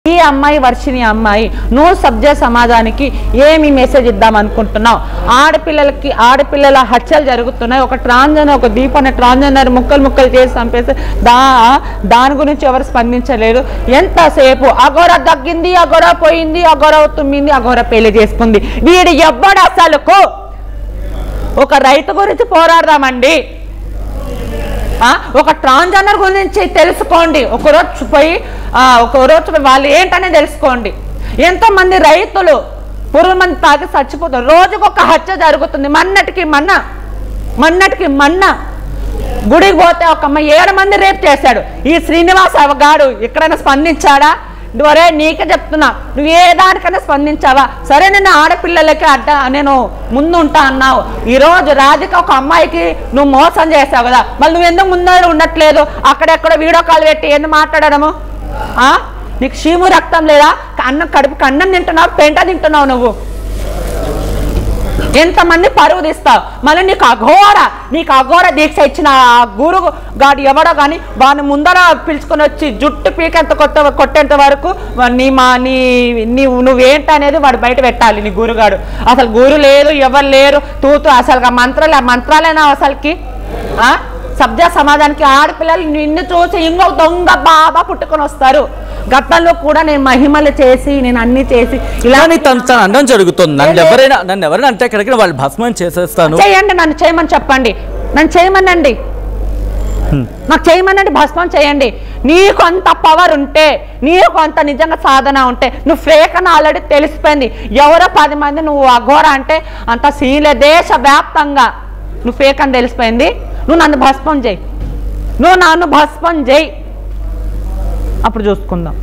ఈ అమ్మాయి వర్షిణి అమ్మాయి నువ్వు సభ్య సమాజానికి ఏమి మెసేజ్ ఇద్దాం అనుకుంటున్నావు? ఆడపిల్లల హత్యలు జరుగుతున్నాయి. ఒక ట్రాన్స్జెండర్, ఒక దీప్ అనే ట్రాన్స్జెండర్ ముక్కలు చేసి చంపేసి దాని గురించి ఎవరు స్పందించలేదు. ఎంతసేపు అఘోర తగ్గింది, అఘోర పోయింది, అఘోర తుమ్మింది, అఘోర పెళ్లి చేసుకుంది. వీడు ఎవ్వడు అసలుకు? ఒక రైతు గురించి పోరాడదామండి. ఒక ట్రాన్స్జెండర్ గురించి తెలుసుకోండి. ఒకరోజు పోయి వాళ్ళు ఏంటనే తెలుసుకోండి. ఎంతోమంది రైతులు పురుగు మంది తాగి చచ్చిపోతారు. రోజుకు ఒక హత్య జరుగుతుంది. మన్నటికి మన్న గుడికి పోతే ఒక అమ్మాయి 7 మంది రేప్ చేశాడు. ఈ శ్రీనివాస్ అవగాడు ఎక్కడైనా స్పందించాడా? ఒరే నీకే చెప్తున్నా, నువ్వు ఏ దానికైనా స్పందించావా? సరే నేను ఆడపిల్లలకి నేను ముందు ఉంటా అన్నావు. ఈరోజు రాధిక ఒక అమ్మాయికి నువ్వు మోసం చేసావు కదా, మళ్ళీ నువ్వు ఎందుకు ముందు ఉండట్లేదు? అక్కడెక్కడ వీడియో కాల్ పెట్టి ఎందుకు మాట్లాడము? నీకు చీము రక్తం లేదా? కడుపుకి అన్నం తింటున్నావు, పెంట తింటున్నావు. నువ్వు ఎంతమంది పరువు తీస్తావు? మళ్ళీ నీకు అఘోర దీక్ష ఇచ్చిన ఆ గురు గాడు ఎవడో కానీ వాడిని ముందర పిలుచుకొని వచ్చి జుట్టు పీకెంత కొట్టేంత వరకు నువ్వేంటనేది వాడు బయట పెట్టాలి. నీ గురుగాడు అసలు గురు లేదు, ఎవరు లేరు, తూతు అసలు ఆ మంత్రాలేనా అసలుకి? సభ్య సమాజానికి ఆడపిల్లలు నిన్ను చూసి ఇంకో దొంగ బాబా పుట్టుకొని వస్తారు. గతంలో కూడా నేను మహిమలు చేసి నేను అన్ని చేసి ఇలా అనడం జరుగుతుంది. నన్ను ఎవరైనా అంటే ఎక్కడికి వాళ్ళు భస్మం చేసేస్తాను. చేయండి, నన్ను చేయమని చెప్పండి, నన్ను చేయమనండి, నాకు చేయమనండి, భస్మం చేయండి. నీకు అంత పవర్ ఉంటే, నీకు అంత నిజంగా సాధన ఉంటే, నువ్వు ఫేక్ అని ఆల్రెడీ తెలిసిపోయింది. ఎవరో 10 మంది నువ్వు అఘోర అంటే అంత సీలే దేశవ్యాప్తంగా నువ్వు ఫేక్ అని తెలిసిపోయింది. నువ్వు నన్ను భస్మం చేయి, అప్పుడు చూసుకుందాం.